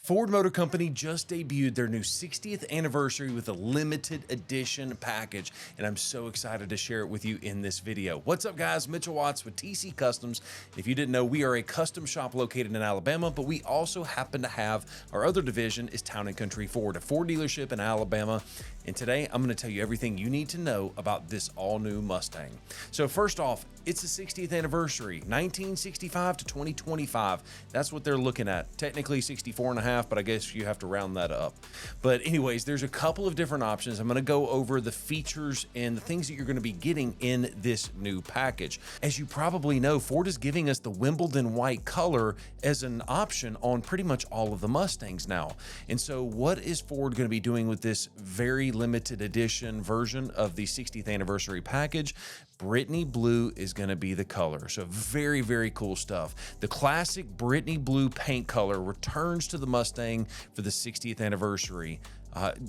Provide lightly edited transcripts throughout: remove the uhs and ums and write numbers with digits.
Ford Motor Company just debuted their new 60th anniversary with a limited edition package, and I'm so excited to share it with you in this video. What's up, guys? Mitchell Watts with TC Customs. If you didn't know, we are a custom shop located in Alabama, but we also happen to have our other division is Town & Country Ford, a Ford dealership in Alabama. And today, I'm going to tell you everything you need to know about this all-new Mustang. So first off, it's the 60th anniversary, 1965 to 2025. That's what they're looking at. Technically 64 and a half, but I guess you have to round that up. But anyways, there's a couple of different options. I'm going to go over the features and the things that you're going to be getting in this new package. As you probably know, Ford is giving us the Wimbledon white color as an option on pretty much all of the Mustangs now. And so what is Ford going to be doing with this very limited edition version of the 60th anniversary package? Brittany Blue is going to be the color. So very, very cool stuff. The classic Brittany Blue paint color returns to the Mustang for the 60th anniversary.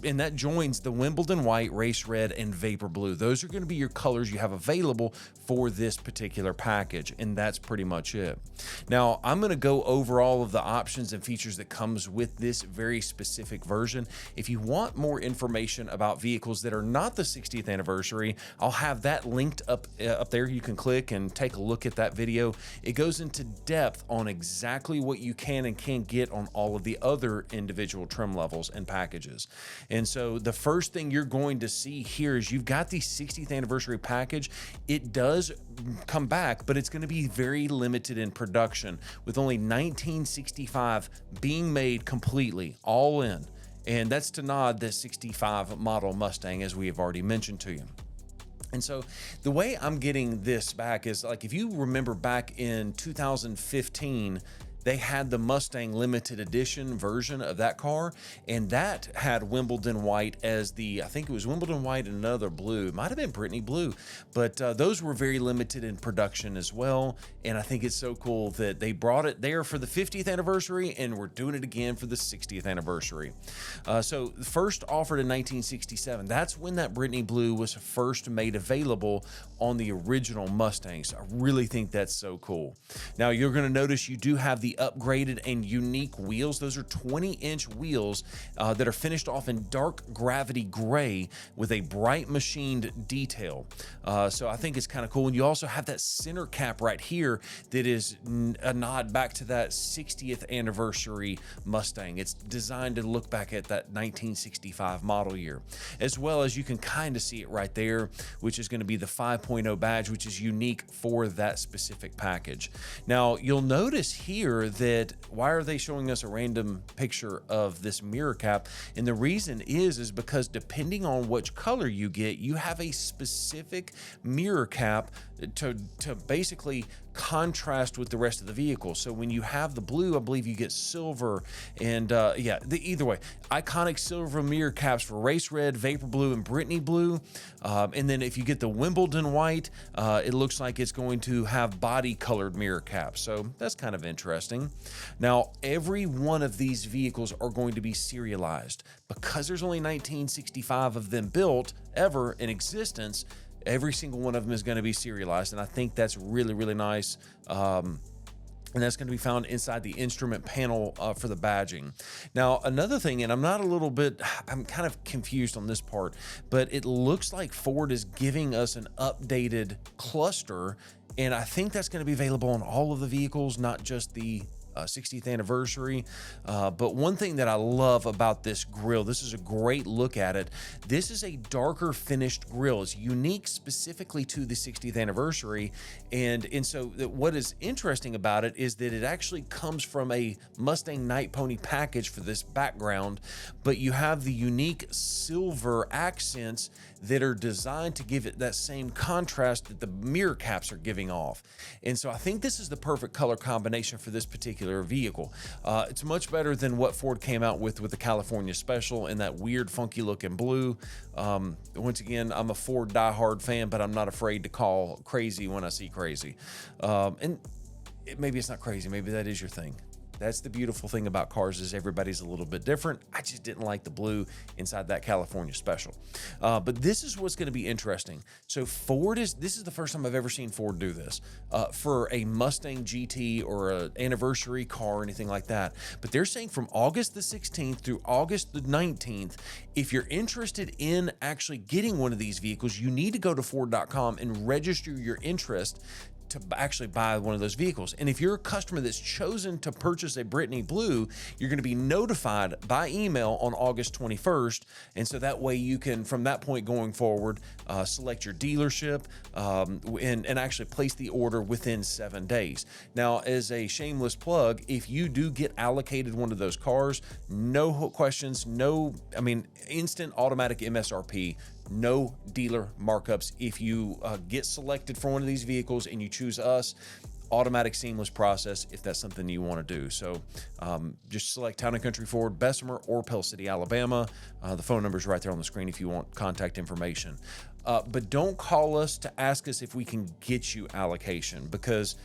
And that joins the Wimbledon white, race red, and vapor blue. Those are going to be your colors you have available for this particular package, and that's pretty much it. Now, I'm going to go over all of the options and features that comes with this very specific version. If you want more information about vehicles that are not the 60th anniversary, I'll have that linked up there. You can click and take a look at that video. It goes into depth on exactly what you can and can't get on all of the other individual trim levels and packages. And so the first thing you're going to see here is you've got the 60th anniversary package. It does come back, but it's going to be very limited in production, with only 1965 being made completely, all in. And that's to nod the 65 model Mustang, as we have already mentioned to you. And so the way I'm getting this back is, like, if you remember back in 2015, they had the Mustang limited edition version of that car, and that had Wimbledon white as the, I think it was Wimbledon white and another blue. It might have been Brittany Blue, but those were very limited in production as well. And I think it's so cool that they brought it there for the 50th anniversary, and we're doing it again for the 60th anniversary. So first offered in 1967, that's when that Brittany Blue was first made available on the original Mustangs. I really think that's so cool. Now you're going to notice you do have the upgraded and unique wheels. Those are 20-inch wheels that are finished off in dark gravity gray with a bright machined detail. So I think it's kind of cool. And you also have that center cap right here that is a nod back to that 60th anniversary Mustang. It's designed to look back at that 1965 model year, as well as you can kind of see it right there, which is going to be the 5.0 badge, which is unique for that specific package. Now you'll notice here that why are they showing us a random picture of this mirror cap? And the reason is because depending on which color you get, you have a specific mirror cap to basically contrast with the rest of the vehicle. So when you have the blue, I believe you get silver, and either way, iconic silver mirror caps for race red, vapor blue, and Brittany Blue. And then if you get the Wimbledon white, it looks like it's going to have body colored mirror caps. So that's kind of interesting. Now, every one of these vehicles are going to be serialized. Because there's only 1965 of them built ever in existence, every single one of them is going to be serialized, and I think that's really, really nice. And that's going to be found inside the instrument panel for the badging. Now, another thing, and I'm kind of confused on this part, but it looks like Ford is giving us an updated cluster, and I think that's going to be available on all of the vehicles, not just the 60th anniversary. But one thing that I love about this grille, this is a great look at it. This is a darker finished grille. It's unique specifically to the 60th anniversary. And so what is interesting about it is that it actually comes from a Mustang Night Pony package for this background, but you have the unique silver accents that are designed to give it that same contrast that the mirror caps are giving off. And so I think this is the perfect color combination for this particular vehicle. It's much better than what Ford came out with the California Special and that weird funky looking blue. Once again, I'm a Ford diehard fan, but I'm not afraid to call crazy when I see crazy. And maybe it's not crazy, maybe that is your thing. That's the beautiful thing about cars, is everybody's a little bit different. I just didn't like the blue inside that California special. But this is what's going to be interesting. So this is the first time I've ever seen Ford do this for a Mustang GT or an anniversary car or anything like that. But they're saying from August the 16th through August the 19th, if you're interested in actually getting one of these vehicles, you need to go to Ford.com and register your interest to actually buy one of those vehicles. And if you're a customer that's chosen to purchase a Brittany Blue, you're going to be notified by email on August 21st. And so that way you can, from that point going forward, select your dealership and actually place the order within 7 days. Now, as a shameless plug, if you do get allocated one of those cars, no questions, instant automatic MSRP, no dealer markups. If you get selected for one of these vehicles and you choose us, automatic seamless process if that's something you want to do. So just select Town & Country Ford, Bessemer or Pell City, Alabama. The phone number is right there on the screen if you want contact information. But don't call us to ask us if we can get you allocation, because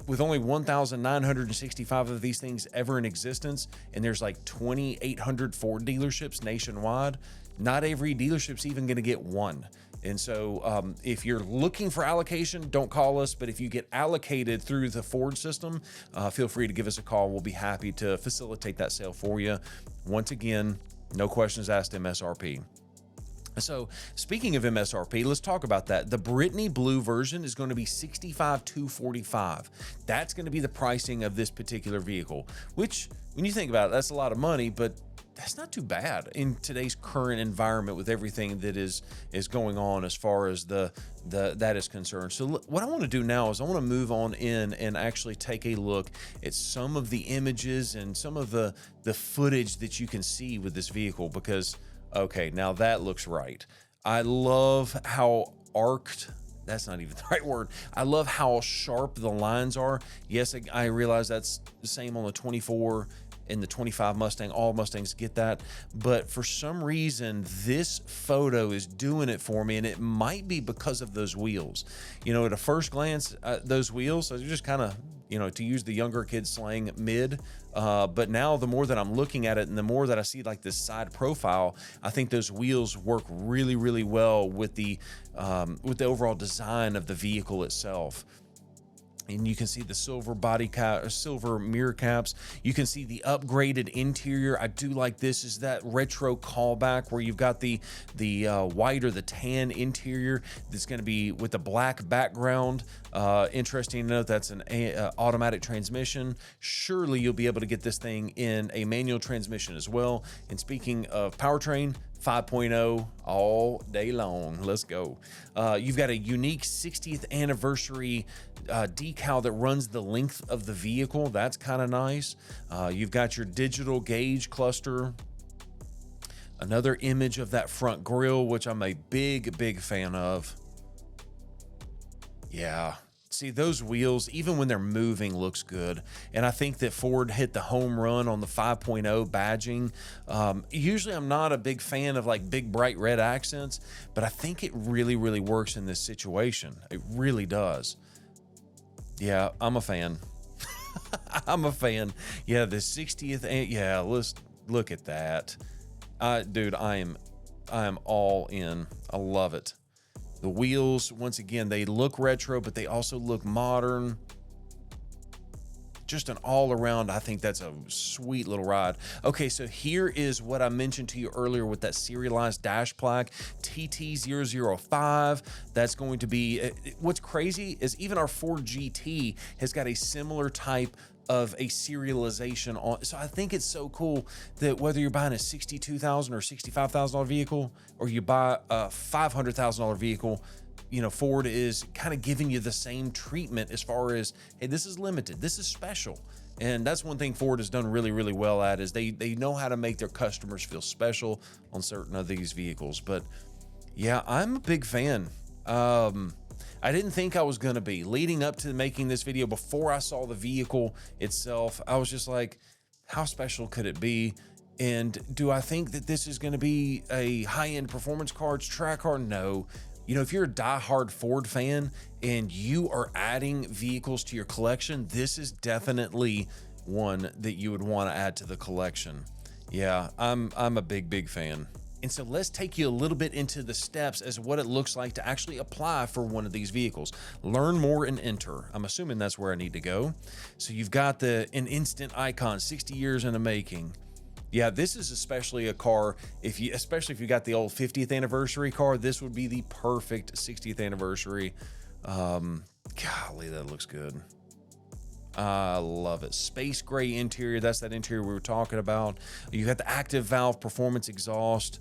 with only 1,965 of these things ever in existence, and there's like 2,800 Ford dealerships nationwide, not every dealership's even going to get one. And so if you're looking for allocation, don't call us. But if you get allocated through the Ford system, feel free to give us a call. We'll be happy to facilitate that sale for you. Once again, no questions asked MSRP. So speaking of MSRP, let's talk about that. The Brittany Blue version is going to be $65,245. That's going to be the pricing of this particular vehicle, which when you think about it, that's a lot of money, but that's not too bad in today's current environment with everything that is going on as far as that is concerned. So what I want to do now is I want to move on in and actually take a look at some of the images and some of the footage that you can see with this vehicle, because okay, now that looks right. I love how arced, that's not even the right word. I love how sharp the lines are. Yes, I realize that's the same on the 24 and the 25 Mustang. All Mustangs get that. But for some reason, this photo is doing it for me, and it might be because of those wheels. You know, at a first glance, those wheels are just kind of, you know, to use the younger kids slang, mid. But now the more that I'm looking at it and the more that I see like this side profile, I think those wheels work really, really well with the overall design of the vehicle itself. And you can see the silver body cap, silver mirror caps. You can see the upgraded interior. I do like this, is that retro callback where you've got the white or the tan interior that's going to be with the black background. Interesting to note that's an automatic transmission. Surely you'll be able to get this thing in a manual transmission as well. And speaking of powertrain, 5.0 all day long. Let's go. You've got a unique 60th anniversary decal that runs the length of the vehicle. That's kind of nice. You've got your digital gauge cluster. Another image of that front grille, which I'm a big fan of. Yeah. See, those wheels, even when they're moving, looks good. And I think that Ford hit the home run on the 5.0 badging. Usually I'm not a big fan of like big bright red accents, but I think it really works in this situation. It really does. Yeah, I'm a fan. I'm a fan. Yeah, the 60th, yeah, let's look at that. Dude, I am all in. I love it. The wheels, once again, they look retro, but they also look modern. Just an all around, I think that's a sweet little ride. Okay, so here is what I mentioned to you earlier with that serialized dash plaque, TT005. That's going to be, what's crazy is even our Ford GT has got a similar type of a serialization on. So I think it's so cool that whether you're buying a $62,000 or $65,000 vehicle, or you buy a $500,000 vehicle, you know, Ford is kind of giving you the same treatment as far as, hey, this is limited, this is special. And that's one thing Ford has done really well at, is they know how to make their customers feel special on certain of these vehicles. But yeah, I'm a big fan. I didn't think I was going to be. Leading up to making this video, before I saw the vehicle itself, I was just like, how special could it be? And do I think that this is going to be a high-end performance car, track car? No. You know, if you're a diehard Ford fan and you are adding vehicles to your collection, this is definitely one that you would want to add to the collection. Yeah, I'm a big fan. And so let's take you a little bit into the steps as what it looks like to actually apply for one of these vehicles. Learn more and enter. I'm assuming that's where I need to go. So you've got an instant icon, 60 years in the making. Yeah, this is especially a car, especially if you got the old 50th anniversary car, this would be the perfect 60th anniversary. Golly, that looks good. I love it. Space gray interior. That's that interior we were talking about. You got the active valve performance exhaust.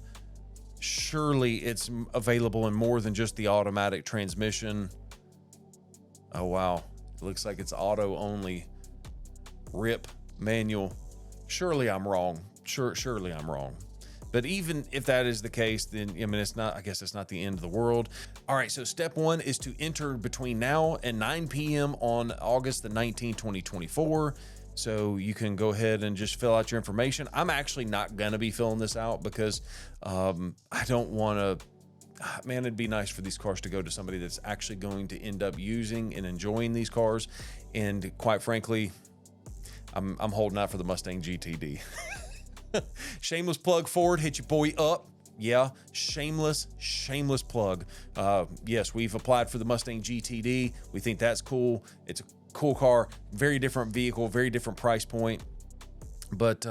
Surely it's available in more than just the automatic transmission. Oh, wow. It looks like it's auto only. RIP manual. Surely I'm wrong. Surely I'm wrong. But even if that is the case, then I mean, I guess it's not the end of the world. All right, so step one is to enter between now and 9 p.m. on August the 19th, 2024. So you can go ahead and just fill out your information. I'm actually not gonna be filling this out because I don't wanna, man, it'd be nice for these cars to go to somebody that's actually going to end up using and enjoying these cars. And quite frankly, I'm holding out for the Mustang GTD. Shameless plug, Ford, hit your boy up. Yeah, shameless plug. Yes, we've applied for the Mustang GTD. We think that's cool. It's a cool car, very different vehicle, very different price point. But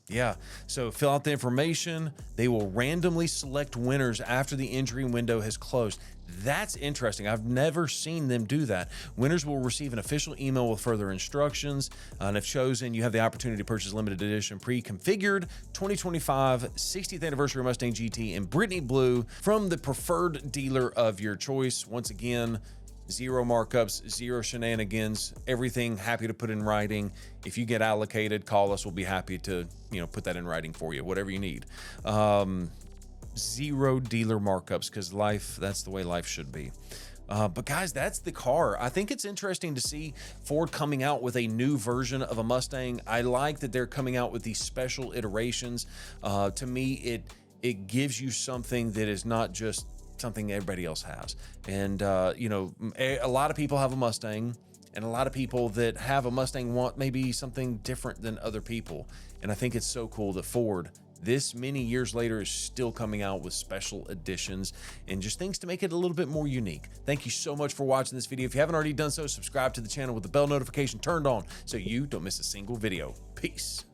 yeah, so fill out the information. They will randomly select winners after the entry window has closed. That's interesting. I've never seen them do that. Winners will receive an official email with further instructions. And if chosen, you have the opportunity to purchase limited edition pre-configured 2025 60th Anniversary Mustang GT in Brittany Blue from the preferred dealer of your choice. Once again, zero markups, zero shenanigans, everything happy to put in writing. If you get allocated, call us. We'll be happy to, put that in writing for you, whatever you need. Zero dealer markups, because that's the way life should be. But guys, that's the car. I think it's interesting to see Ford coming out with a new version of a Mustang. I like that they're coming out with these special iterations. To me, it gives you something that is not just something everybody else has. And, a lot of people have a Mustang, and a lot of people that have a Mustang want maybe something different than other people. And I think it's so cool that Ford, this many years later, is still coming out with special editions and just things to make it a little bit more unique. Thank you so much for watching this video. If you haven't already done so, subscribe to the channel with the bell notification turned on so you don't miss a single video. Peace.